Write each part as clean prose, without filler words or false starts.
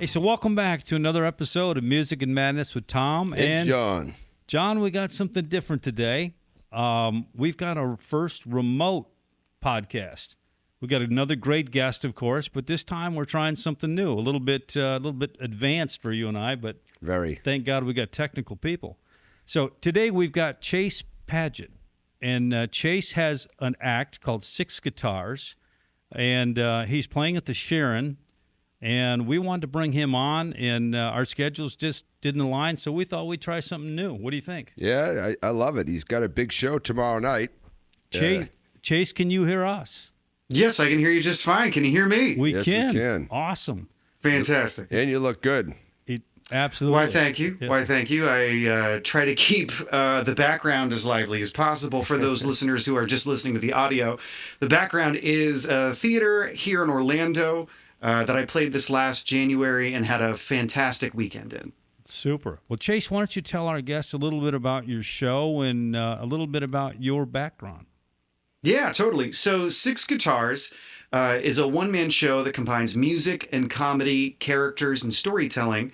Hey, so welcome back to another episode of Music and Madness with Tom and John. John, we got something different today. We've got our first remote podcast. We got another great guest, of course, but this time we're trying something new, a little bit advanced for you and I, but very. Thank God we got technical people. So today we've got Chase Padgett, and Chase has an act called Six Guitars, and he's playing at the Sharon. And we wanted to bring him on, and our schedules just didn't align, so we thought we'd try something new. What do you think? Yeah, I love it. He's got a big show tomorrow night. Chase, can you hear us? Yes, I can hear you just fine. Can you hear me? We can. Awesome. Fantastic. And you look good. Absolutely. Why, thank you. Yeah. Why, thank you. I try to keep the background as lively as possible for those listeners who are just listening to the audio. The background is a theater here in Orlando that I played this last January and had a fantastic weekend in. Super. Well, Chase, why don't you tell our guests a little bit about your show and a little bit about your background? Yeah, totally. So Six Guitars is a one-man show that combines music and comedy, characters, and storytelling.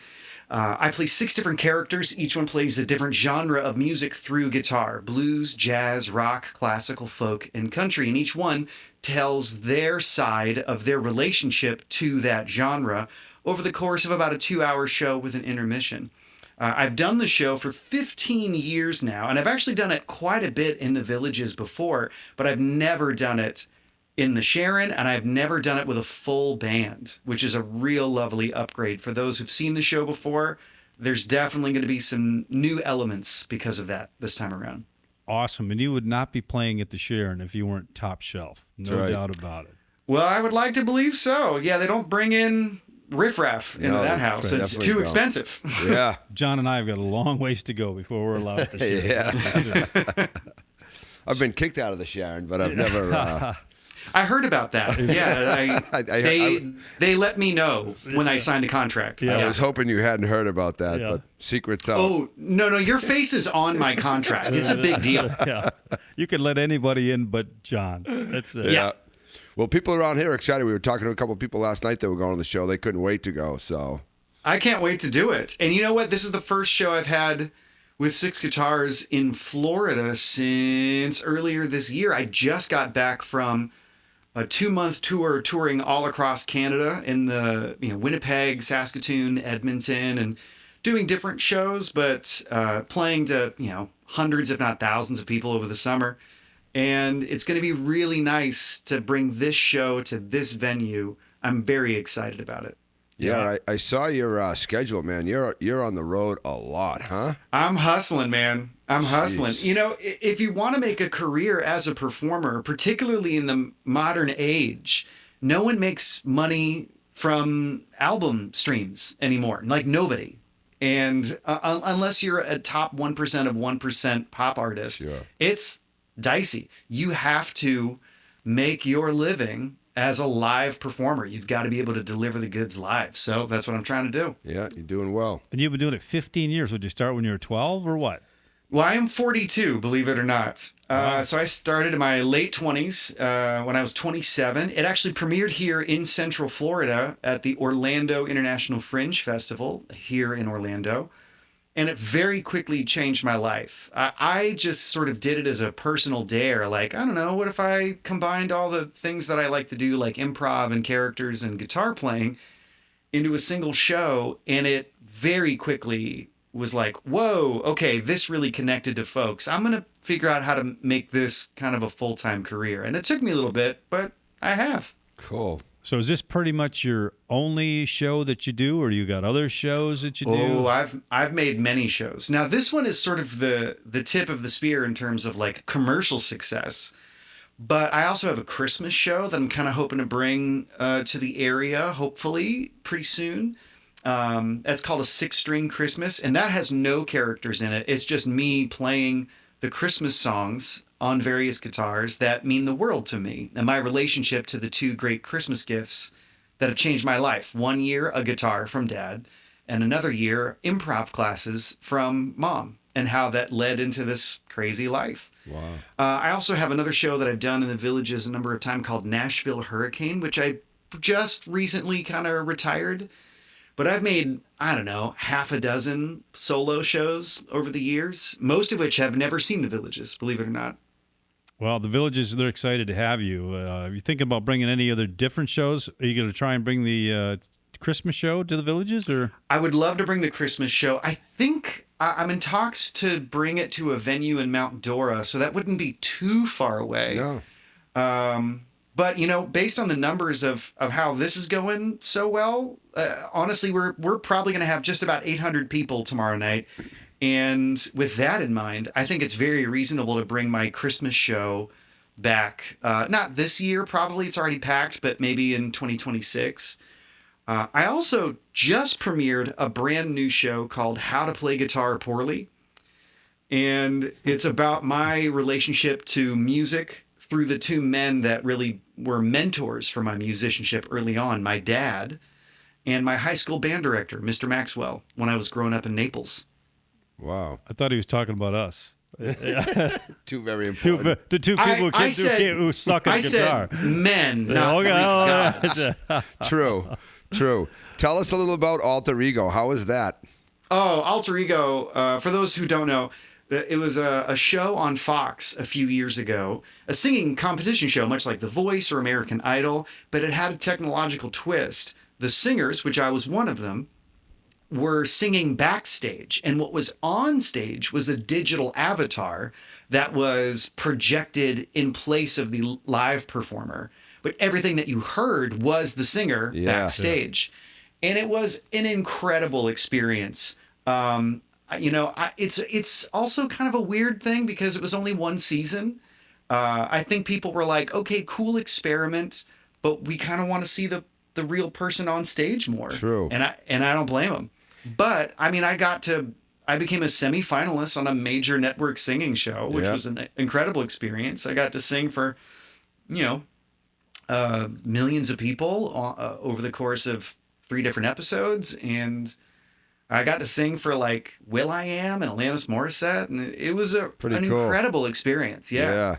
I play 6 different characters. Each one plays a different genre of music through guitar: blues, jazz, rock, classical, folk, and country. And each one tells their side of their relationship to that genre over the course of about a 2-hour show with an intermission. I've done the show for 15 years now, and I've actually done it quite a bit in the Villages before, but I've never done it in the Sharon, and I've never done it with a full band, which is a real lovely upgrade. For those who've seen the show before, there's definitely going to be some new elements because of that this time around. Awesome. And you would not be playing at the Sharon if you weren't top shelf. No doubt about it. Well, I would like to believe so. Yeah, they don't bring in riffraff into that house. It's too expensive. Yeah. John and I have got a long ways to go before we're allowed to Sharon. Yeah. I've been kicked out of the Sharon, but I've never... I heard about that. Yeah, they let me know when I signed a contract. I was hoping you hadn't heard about that, but secret's out. Oh, no, your face is on my contract. It's a big deal. Yeah. You can let anybody in but John. That's it. Yeah. Well, people around here are excited. We were talking to a couple of people last night that were going to the show. They couldn't wait to go, so. I can't wait to do it. And you know what? This is the first show I've had with Six Guitars in Florida since earlier this year. I just got back from a 2-month tour touring all across Canada in the Winnipeg, Saskatoon, Edmonton, and doing different shows, but playing to hundreds, if not thousands, of people over the summer. And it's going to be really nice to bring this show to this venue. I'm very excited about it. Yeah, I saw your schedule, man. You're on the road a lot, huh? I'm hustling, man. I'm hustling. Jeez. If you want to make a career as a performer, particularly in the modern age, no one makes money from album streams anymore. Like nobody. And unless you're a top 1% of 1% pop artist, it's dicey. You have to make your living as a live performer. You've got to be able to deliver the goods live. So that's what I'm trying to do. Yeah, you're doing well. And you've been doing it 15 years. Would you start when you were 12 or what? Well, I am 42, believe it or not. Wow. So I started in my late 20s when I was 27. It actually premiered here in Central Florida at the Orlando International Fringe Festival here in Orlando. And it very quickly changed my life. I just sort of did it as a personal dare. Like, I don't know, what if I combined all the things that I like to do, like improv and characters and guitar playing, into a single show? And it very quickly was like, whoa, okay, this really connected to folks. I'm going to figure out how to make this kind of a full-time career. And it took me a little bit, but I have. Cool. So is this pretty much your only show that you do, or you got other shows that you do? Oh, I've made many shows. Now, this one is sort of the tip of the spear in terms of like commercial success. But I also have a Christmas show that I'm kind of hoping to bring to the area, hopefully, pretty soon. It's called a 6-String Christmas, and that has no characters in it. It's just me playing the Christmas songs on various guitars that mean the world to me and my relationship to the 2 great Christmas gifts that have changed my life. 1 year, a guitar from Dad, and another year, improv classes from Mom, and how that led into this crazy life. Wow. I also have another show that I've done in the Villages a number of times called Nashville Hurricane, which I just recently kind of retired. But I've made, I don't know, half a dozen solo shows over the years, most of which have never seen the Villages, believe it or not. Well, the Villages, they're excited to have you. Are you thinking about bringing any other different shows? Are you going to try and bring the Christmas show to the Villages? Or I would love to bring the Christmas show. I think I'm in talks to bring it to a venue in Mount Dora, so that wouldn't be too far away. No. But based on the numbers of how this is going so well, honestly, we're probably going to have just about 800 people tomorrow night. And with that in mind, I think it's very reasonable to bring my Christmas show back. Not this year, probably it's already packed, but maybe in 2026. I also just premiered a brand new show called How to Play Guitar Poorly. And it's about my relationship to music through the two men that really were mentors for my musicianship early on, my dad and my high school band director, Mr. Maxwell, when I was growing up in Naples. Wow. I thought he was talking about us. Two very important. The two people who suck at I guitar. said men, not gods. True. Tell us a little about Alter Ego. How is that? Oh, Alter Ego, for those who don't know, it was a show on Fox a few years ago, a singing competition show, much like The Voice or American Idol, but it had a technological twist. The singers, which I was one of them, were singing backstage, and what was on stage was a digital avatar that was projected in place of the live performer. But everything that you heard was the singer backstage. Yeah. And it was an incredible experience. It's also kind of a weird thing because it was only one season. I think people were like, okay, cool experiment, but we kind of want to see the real person on stage more. True. And I don't blame them. But I mean, I became a semifinalist on a major network singing show, which was an incredible experience. I got to sing for, millions of people over the course of 3 different episodes, and I got to sing for like will.i.am and Alanis Morissette, and it was an incredible experience. Yeah.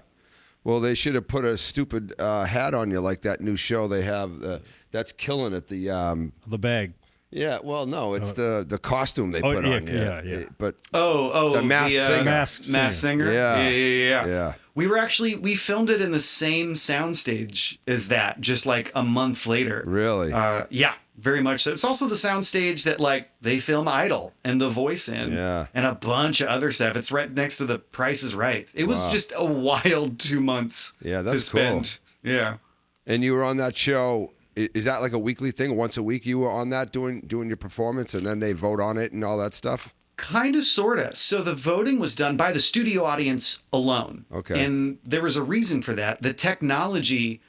Well, they should have put a stupid hat on you like that new show they have. That's killing it. The bag. Yeah. Well, no, it's the costume they put on you. Yeah. But the masked singer. Yeah. Yeah. We filmed it in the same soundstage as that, just like a month later. Really? Yeah. Very much so. It's also the soundstage that like they film Idol and The Voice in, and a bunch of other stuff. It's right next to The Price is Right. It was just a wild 2 months. Yeah, that's to spend. Cool. Yeah. And you were on that show. Is that like a weekly thing? Once a week you were on that doing your performance, and then they vote on it and all that stuff? Kind of, sort of. So the voting was done by the studio audience alone. Okay. And there was a reason for that. The technology,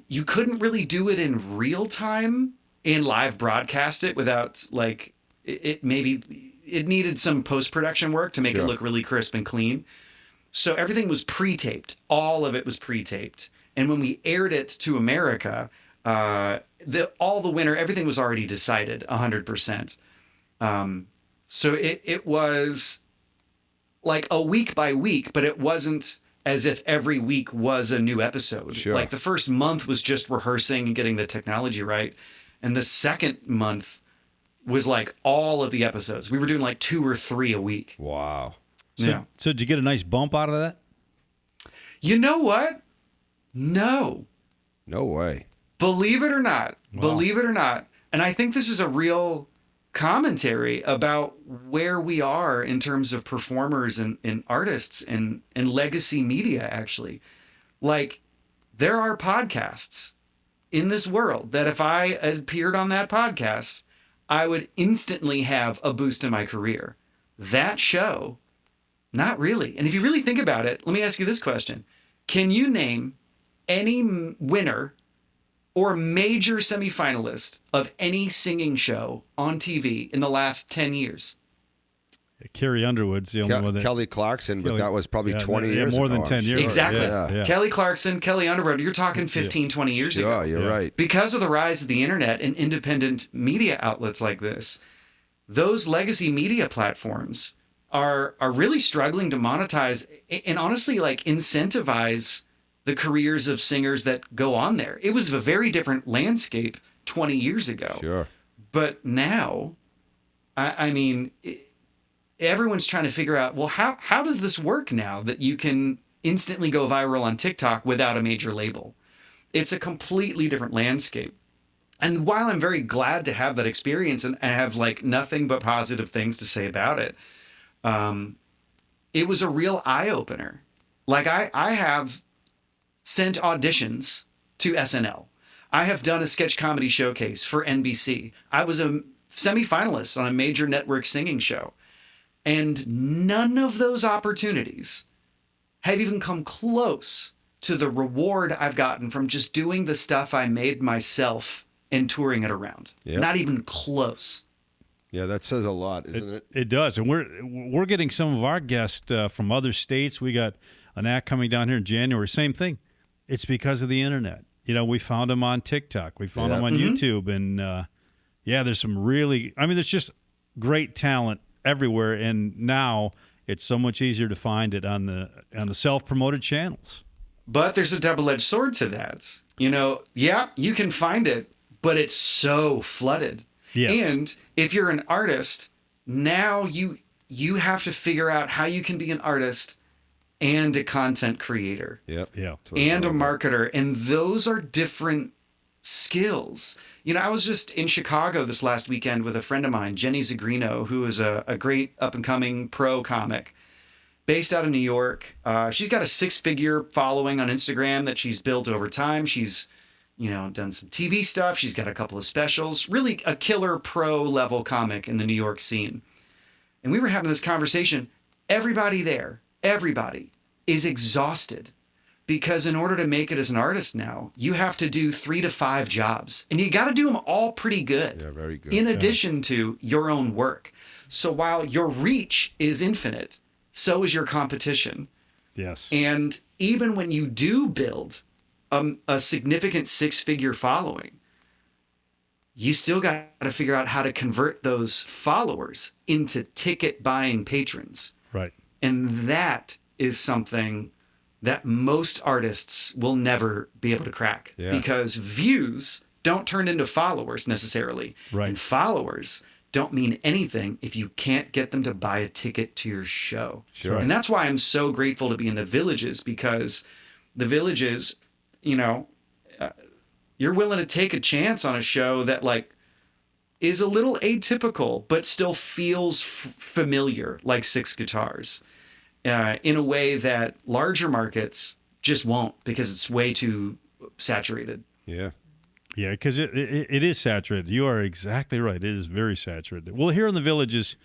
you couldn't really do it in real time and live broadcast it without like it needed some post-production work to make it look really crisp and clean. So everything was pre-taped. All of it was pre-taped. And when we aired it to America, all the winner, everything was already decided 100%. So it was like a week by week, but it wasn't as if every week was a new episode. Sure. Like the first month was just rehearsing and getting the technology right. And the second month was like all of the episodes. We were doing like 2 or 3 a week. Wow. So did you get a nice bump out of that? You know what? No. No way. Believe it or not. Wow. Believe it or not. And I think this is a real commentary about where we are in terms of performers and artists and legacy media, actually. Like, there are podcasts in this world that if I appeared on that podcast, I would instantly have a boost in my career. That show, not really. And if you really think about it, let me ask you this question. Can you name any winner or major semifinalist of any singing show on TV in the last 10 years? Carrie Underwood's the only one that... Kelly Clarkson, but that was probably 20 years more ago. than 10 years. Exactly. Yeah. Kelly Clarkson, Kelly Underwood, you're talking 15, 20 years ago. You're right. Because of the rise of the internet and independent media outlets like this, those legacy media platforms are really struggling to monetize and honestly like incentivize the careers of singers that go on there. It was a very different landscape 20 years ago. Sure. But now, I mean, everyone's trying to figure out, well, how does this work now that you can instantly go viral on TikTok without a major label? It's a completely different landscape. And while I'm very glad to have that experience and I have like nothing but positive things to say about it, it was a real eye opener. Like I have sent auditions to SNL. I have done a sketch comedy showcase for NBC. I was a semifinalist on a major network singing show. And none of those opportunities have even come close to the reward I've gotten from just doing the stuff I made myself and touring it around. Yep. Not even close. Yeah, that says a lot, isn't it? It does, and we're getting some of our guests from other states. We got an act coming down here in January. Same thing. It's because of the internet. You know, we found them on TikTok. We found them on YouTube, and there's some really. I mean, there's just great talent everywhere, and now it's so much easier to find it on the self-promoted channels. But there's a double-edged sword to that. You know, yeah, you can find it, but it's so flooded. Yes. And if you're an artist, now you have to figure out how you can be an artist and a content creator. Yep. Yeah. And a marketer. And those are different skills. You know, I was just in Chicago this last weekend with a friend of mine, Jenny Zagrino, who is a great up-and-coming pro comic based out of New York. She's got a 6-figure following on Instagram that she's built over time. She's, you know, done some TV stuff. She's got a couple of specials. Really a killer pro-level comic in the New York scene. And we were having this conversation. Everybody is exhausted because in order to make it as an artist now, you have to do 3 to 5 jobs. And you got to do them all pretty good. Yeah, very good. In addition to your own work. So while your reach is infinite, so is your competition. Yes. And even when you do build a significant 6-figure following, you still got to figure out how to convert those followers into ticket buying patrons. Right. And that is something that most artists will never be able to crack because views don't turn into followers necessarily. Right. And followers don't mean anything if you can't get them to buy a ticket to your show. Sure. And that's why I'm so grateful to be in the Villages, because the Villages, you know, you're willing to take a chance on a show that like is a little atypical, but still feels familiar, like Six Guitars, in a way that larger markets just won't, because it's way too saturated. Yeah. Yeah, because it is saturated. You are exactly right. It is very saturated. Well, here in the Villages,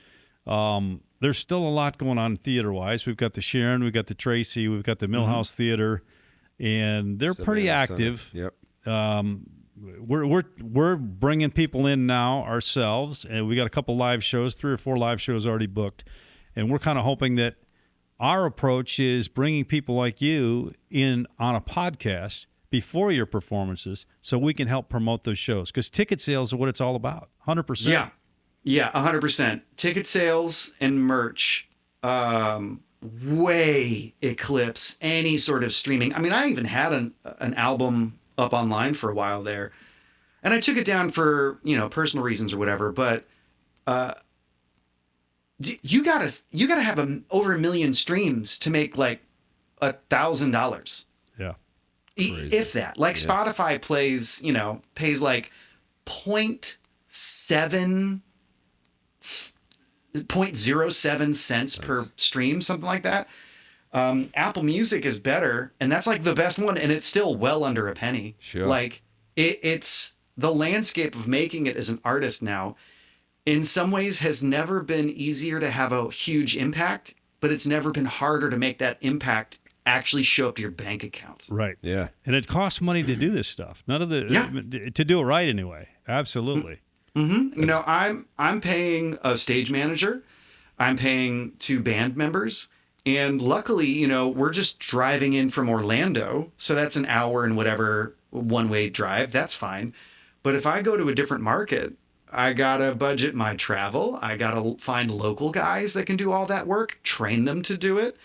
there's still a lot going on theater-wise. We've got the Sharon, we've got the Tracy, we've got the Millhouse Theater, and they're pretty active. Yep. We're bringing people in now ourselves, and we got a couple live shows, 3 or 4 live shows already booked, and we're kind of hoping that our approach is bringing people like you in on a podcast before your performances so we can help promote those shows, because ticket sales are what it's all about. 100%. Yeah, 100%. Ticket sales and merch way eclipse any sort of streaming. I mean, I even had an album up online for a while there, and I took it down for, you know, personal reasons or whatever, but you gotta have over 1 million streams to make like $1,000. Yeah. If that. Like Spotify pays like 0.07 cents per stream, something like that. Apple Music is better, and that's like the best one, and it's still well under a penny. Sure. Like it's the landscape of making it as an artist now, in some ways, has never been easier to have a huge impact, but it's never been harder to make that impact actually show up to your bank account. Right. Yeah. And it costs money to do this stuff. None of the to do it right anyway. Absolutely. Mm-hmm. You know, I'm paying a stage manager, I'm paying 2 band members, and luckily, you know, we're just driving in from Orlando, so that's an hour and whatever one-way drive. That's fine. But if I go to a different market, I gotta budget my travel. I gotta find local guys that can do all that work, train them to do it.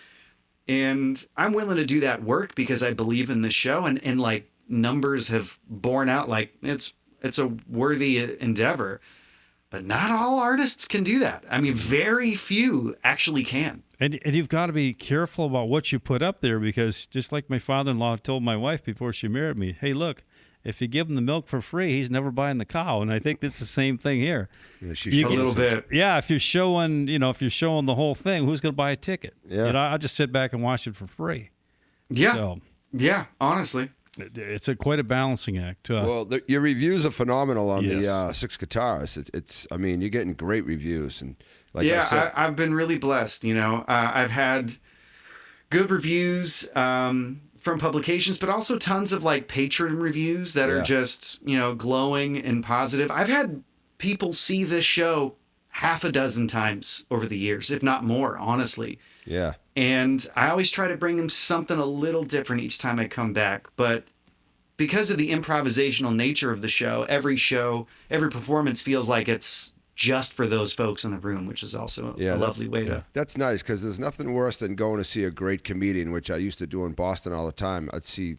And I'm willing to do that work because I believe in the show, and like numbers have borne out like it's a worthy endeavor. But not all artists can do that. I mean, very few actually can. And you've got to be careful about what you put up there, because just like my father-in-law told my wife before she married me, hey, look, if you give him the milk for free, he's never buying the cow. And I think it's the same thing here. Yeah, A little bit. Yeah, if you're showing, if you're showing the whole thing, who's going to buy a ticket? Yeah. I'll just sit back and watch it for free. Yeah. So Yeah, honestly. it's quite a balancing act. Well, your reviews are phenomenal on the Yes. Six Guitars. It's I mean, you're getting great reviews, and like I Yeah, said, I've been really blessed. I've had good reviews from publications, but also tons of like patron reviews that are Yeah. just, glowing and positive. I've had people see this show half a dozen times over the years, if not more, honestly. yeah, And I always try to bring them something a little different each time I come back. But because of the improvisational nature of the show, every performance feels like it's just for those folks in the room, which is also Yeah, a lovely way to. that's nice, because there's nothing worse than going to see a great comedian, which I used to do in Boston all the time. I'd see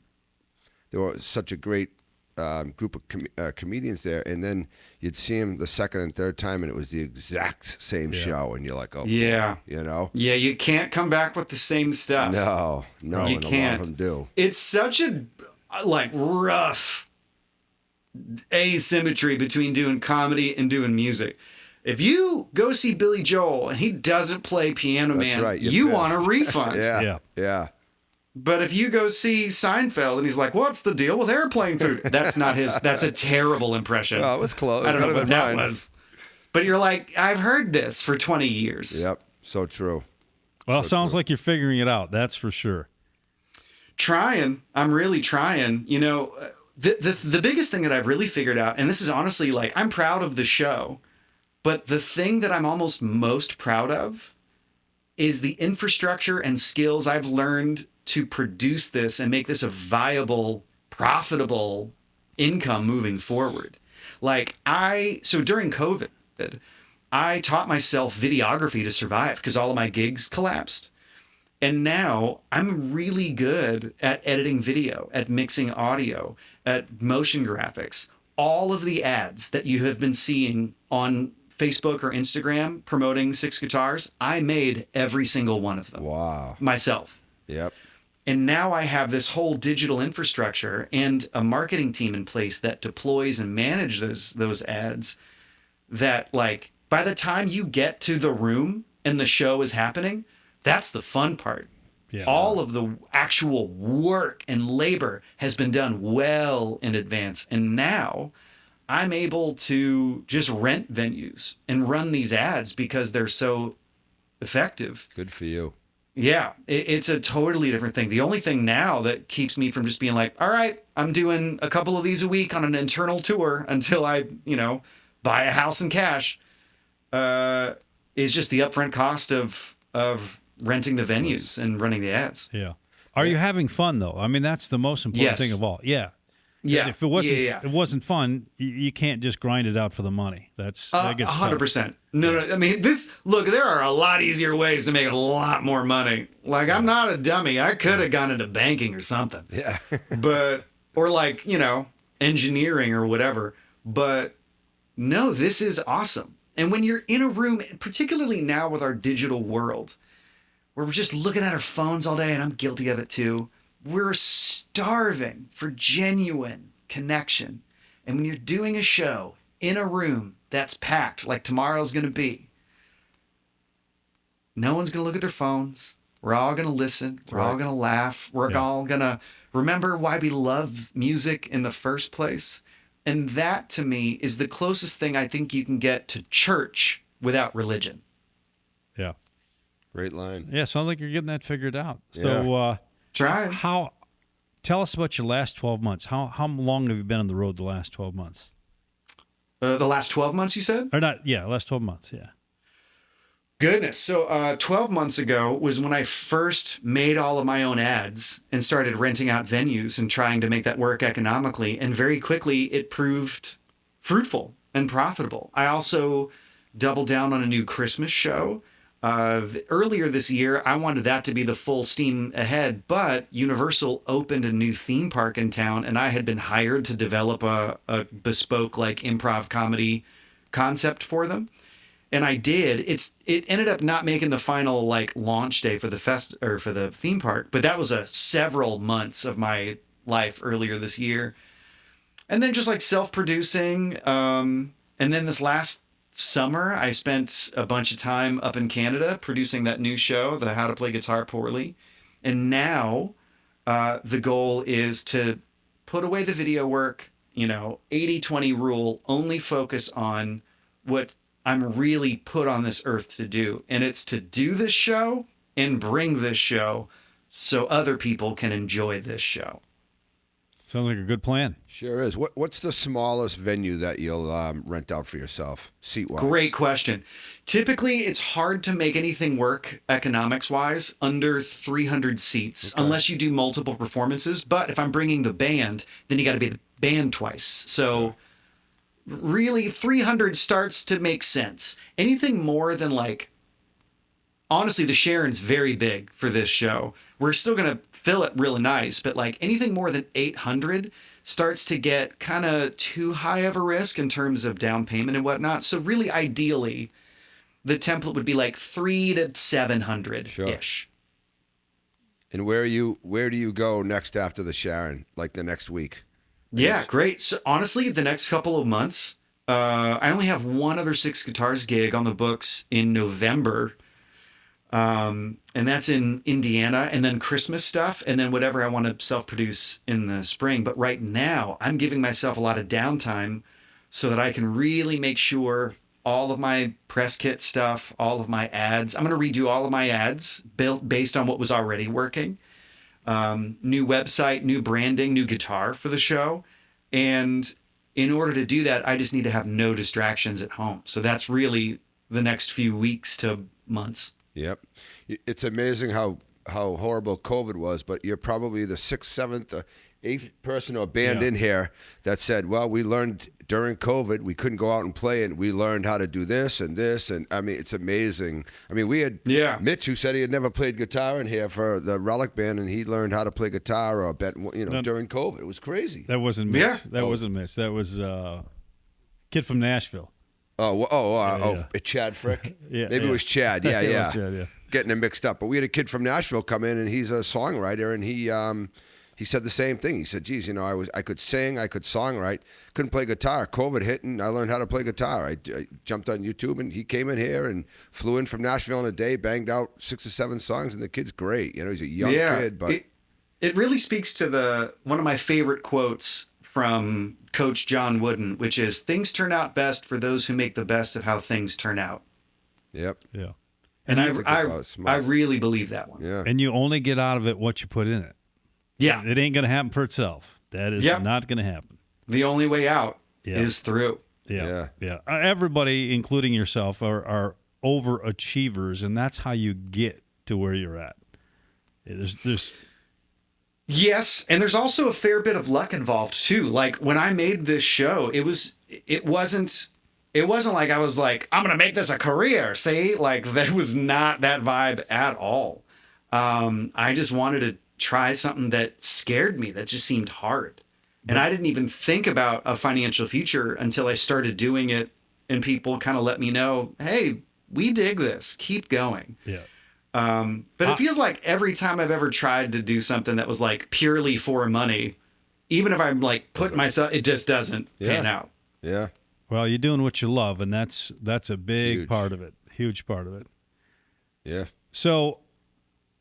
there was such a great group of comedians there, and then you'd see him the second and third time, and it was the exact same show, and you're like, oh, Yeah. boy, Yeah, you can't come back with the same stuff. no, You and can't. a lot of them do. It's such a rough asymmetry between doing comedy and doing music. If you go see Billy Joel and he doesn't play Piano That's Man, right, you're you pissed. want a refund. Yeah. But if you go see Seinfeld and he's like, "What's the deal with airplane food?" That's not his. That's a terrible impression. Oh, it was close. I don't know Better what than that mine. was. But you're like, I've heard this for 20 years. Yep, so true. Well, it sounds like you're figuring it out. That's for sure. Trying. I'm really trying. The biggest thing that I've really figured out, and this is honestly like, I'm proud of the show, but the thing that I'm almost most proud of is the infrastructure and skills I've learned to produce this and make this a viable, profitable income moving forward. So during COVID, I taught myself videography to survive because all of my gigs collapsed. And now I'm really good at editing video, at mixing audio, at motion graphics. All of the ads that you have been seeing on Facebook or Instagram promoting Six Guitars, I made every single one of them. Wow. Myself. Yep. And now I have this whole digital infrastructure and a marketing team in place that deploys and manages those ads that, like, by the time you get to the room and the show is happening, that's the fun part. Yeah. All of the actual work and labor has been done well in advance. And now I'm able to just rent venues and run these ads because they're so effective. Good for you. Yeah, it's a totally different thing. The only thing now that keeps me from just being like, all right, I'm doing a couple of these a week on an internal tour until I, buy a house in cash, is just the upfront cost of renting the venues and running the ads. Yeah. Are you having fun though? I mean, that's the most important Yes. thing of all. Yeah. 'Cause Yeah. If it wasn't, Yeah. it wasn't fun. You can't just grind it out for the money. That gets tough. 100%. No. I mean, there are a lot easier ways to make a lot more money. Like, I'm not a dummy. I could have gone into banking or something. Yeah. Or engineering or whatever. But no, this is awesome. And when you're in a room, particularly now with our digital world, where we're just looking at our phones all day, and I'm guilty of it too, we're starving for genuine connection. And when you're doing a show in a room that's packed like tomorrow's going to be, no one's going to look at their phones. We're all going to listen. We're all going to laugh. We're all going to remember why we love music in the first place. And that, to me, is the closest thing I think you can get to church without religion. Yeah. Great line. Yeah. Sounds like you're getting that figured out. So, Try. tell us about your last 12 months. How long have you been on the road the last 12 months? The last 12 months, you said? Or not? Yeah. Last 12 months. Yeah. Goodness. So 12 months ago was when I first made all of my own ads and started renting out venues and trying to make that work economically. And very quickly, it proved fruitful and profitable. I also doubled down on a new Christmas show. Earlier this year, I wanted that to be the full steam ahead, but Universal opened a new theme park in town, and I had been hired to develop a bespoke, like, improv comedy concept for them. And I did. It ended up not making the final like launch day for the for the theme park, but that was a several months of my life earlier this year. And then just like self-producing. And then this last summer, I spent a bunch of time up in Canada producing that new show, the How to Play Guitar Poorly. And now the goal is to put away the video work, 80-20 rule, only focus on what I'm really put on this earth to do. And it's to do this show and bring this show so other people can enjoy this show. Sounds like a good plan. Sure is. What's the smallest venue that you'll rent out for yourself, seat-wise? Great question. Typically, it's hard to make anything work economics-wise under 300 seats, unless you do multiple performances. But if I'm bringing the band, then you got to be the band twice. So really, 300 starts to make sense. Anything more than honestly, the Sharon's very big for this show. We're still going to fill it really nice, but anything more than 800 starts to get kind of too high of a risk in terms of down payment and whatnot. So really, ideally, the template would be 300 to 700-ish. Sure. And where do you go next after the Sharon, the next week? Yeah, great. So honestly, the next couple of months, I only have one other Six Guitars gig on the books in November. And that's in Indiana, and then Christmas stuff, and then whatever I want to self-produce in the spring. But right now, I'm giving myself a lot of downtime so that I can really make sure all of my press kit stuff, all of my ads, I'm going to redo all of my ads based on what was already working. New website, new branding, new guitar for the show. And in order to do that, I just need to have no distractions at home. So that's really the next few weeks to months. Yep. It's amazing how horrible COVID was, but you're probably the 6th, 7th, 8th person or band in here that said, well, we learned during COVID, we couldn't go out and play, and we learned how to do this and this. And I mean, it's amazing. I mean, we had Mitch, who said he had never played guitar in here for the Relic Band, and he learned how to play guitar during COVID. It was crazy. That wasn't Mitch. Yeah. That wasn't Mitch. That was kid from Nashville. Chad Frick? Maybe it was Chad. Yeah, It was Chad, yeah. Getting it mixed up. But we had a kid from Nashville come in, and he's a songwriter, and he said the same thing. He said, geez, I could sing, I could songwrite, couldn't play guitar. COVID hit, and I learned how to play guitar. I jumped on YouTube, and he came in here and flew in from Nashville in a day, banged out 6 or 7 songs, and the kid's great. He's a young kid. But it really speaks to one of my favorite quotes from Coach John Wooden, which is, things turn out best for those who make the best of how things turn out. Yep. Yeah. And I really believe that one. Yeah. And you only get out of it what you put in it. Yeah. It ain't going to happen for itself. That is not going to happen. The only way out is through. Yeah. Everybody, including yourself, are overachievers, and that's how you get to where you're at. There's Yes, and there's also a fair bit of luck involved too. When I made this show, it wasn't like I was like, I'm gonna make this a career. See, that was not that vibe at all. I just wanted to try something that scared me, that just seemed hard, and I didn't even think about a financial future until I started doing it, and people kind of let me know, hey, we dig this, keep going. Yeah. But it feels like every time I've ever tried to do something that was purely for money, even if I'm putting myself, it just doesn't pan out. Yeah. Well, you're doing what you love, and that's a big part of it, huge part of it. Yeah. So,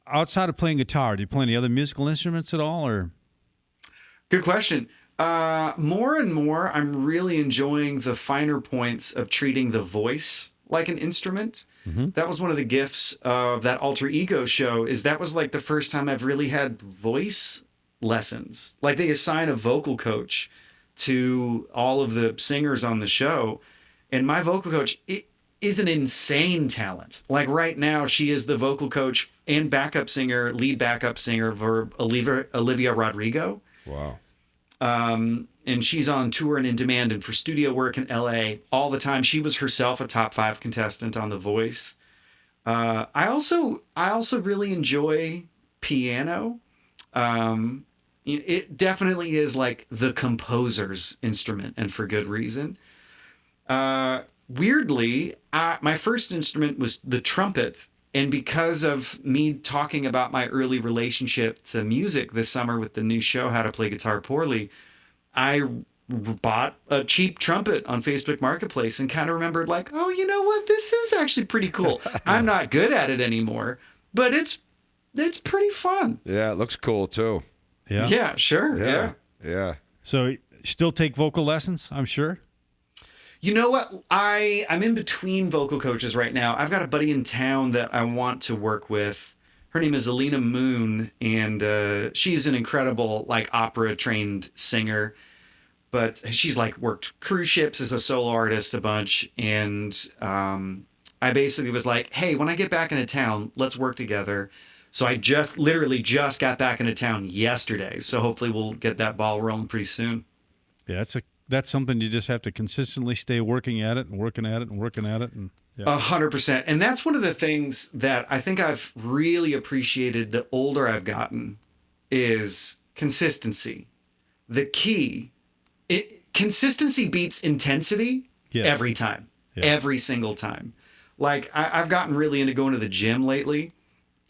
outside of playing guitar, do you play any other musical instruments at all, or? Good question. More and more, I'm really enjoying the finer points of treating the voice like an instrument. Mm-hmm. That was one of the gifts of that Alter Ego show, is that was the first time I've really had voice lessons. They assign a vocal coach to all of the singers on the show. And my vocal coach is an insane talent. Right now, she is the vocal coach and lead backup singer for Olivia Rodrigo. Wow. And she's on tour and in demand and for studio work in LA all the time. She was herself a top 5 contestant on The Voice. I also really enjoy piano. It definitely is the composer's instrument, and for good reason. weirdly, my first instrument was the trumpet. And because of me talking about my early relationship to music this summer with the new show, How to Play Guitar Poorly, I bought a cheap trumpet on Facebook Marketplace and kind of remembered like, oh, you know what? This is actually pretty cool. I'm not good at it anymore, but it's pretty fun. Yeah, it looks cool too. Yeah. Yeah, sure. Yeah. Yeah. So still take vocal lessons, I'm sure. You know what? I'm in between vocal coaches right now. I've got a buddy in town that I want to work with. Her name is Alina Moon, and she's an incredible like opera trained singer. But she's like worked cruise ships as a solo artist a bunch, and I basically was like, hey, when I get back into town, let's work together. So I literally just got back into town yesterday. So hopefully we'll get that ball rolling pretty soon. Yeah, that's something you just have to consistently stay working at it and working at it and working at it. And yeah. 100%. And that's one of the things that I think I've really appreciated the older I've gotten is consistency. The key, consistency beats intensity every time, every single time. Like I've gotten really into going to the gym lately,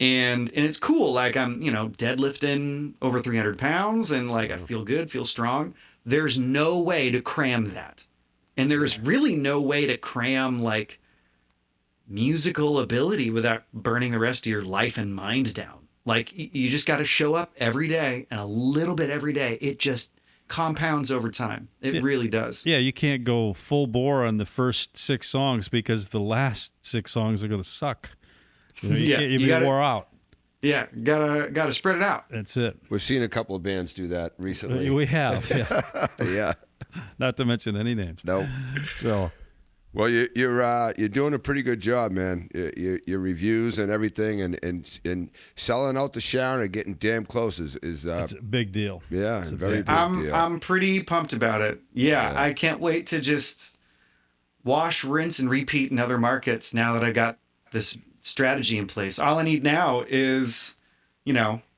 and it's cool. Like I'm, deadlifting over 300 pounds and like I feel good, feel strong. There's no way to cram that. And there's really no way to cram like musical ability without burning the rest of your life and mind down. Like you just got to show up every day and a little bit every day. It just compounds over time. It really does. Yeah, you can't go full bore on the first 6 songs because the last 6 songs are going to suck. You be wore out. Yeah, gotta spread it out. That's it. We've seen a couple of bands do that recently. We have, yeah. Yeah. Not to mention any names. No. So, well, you're doing a pretty good job, man. Your reviews and everything, and selling out the Sharon and getting damn close is it's a big deal. Yeah, It's a very big big deal. I'm pretty pumped about it. Yeah, I can't wait to just wash, rinse, and repeat in other markets now that I got this strategy in place. All I need now is,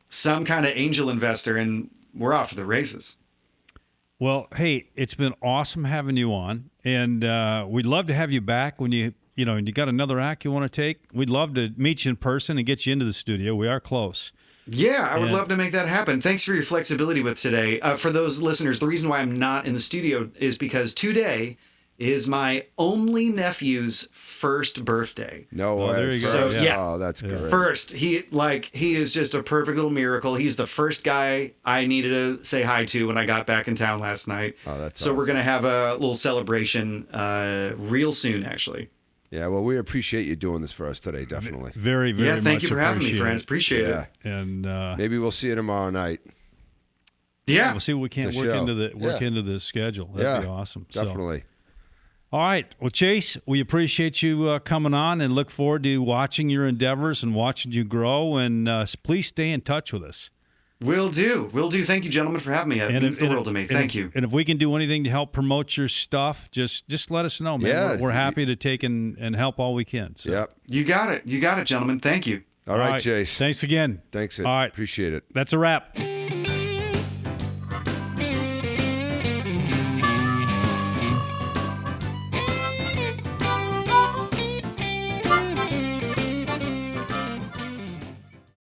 some kind of angel investor, and we're off to the races. Well, hey, it's been awesome having you on, and we'd love to have you back when and you got another act you want to take. We'd love to meet you in person and get you into the studio. We are close. Yeah, I would love to make that happen. Thanks for your flexibility with today. For those listeners, the reason why I'm not in the studio is because today is my only nephew's first birthday. No way. There you go. So, yeah. Oh, that's great. First, he is just a perfect little miracle. He's the first guy I needed to say hi to when I got back in town last night. Oh, that's so awesome. we're gonna have a little celebration real soon, actually. Yeah, well, we appreciate you doing this for us today, definitely. Very, very much. Thank you for having me, appreciate friends. it. Appreciate Yeah. it. And Maybe we'll see you tomorrow night. Yeah. we'll see what we can't The work show. into the schedule. That'd be Yeah, awesome. So, Definitely. all right. Well, Chase, we appreciate you coming on and look forward to watching your endeavors and watching you grow. And please stay in touch with us. Will do. Thank you, gentlemen, for having me. It means the world to me. Thank you. And if we can do anything to help promote your stuff, just let us know, man. Yeah. We're happy to take and help all we can. So. Yep. You got it, gentlemen. Thank you. All right, Chase. Thanks again. Thanks. All right. Appreciate it. That's a wrap.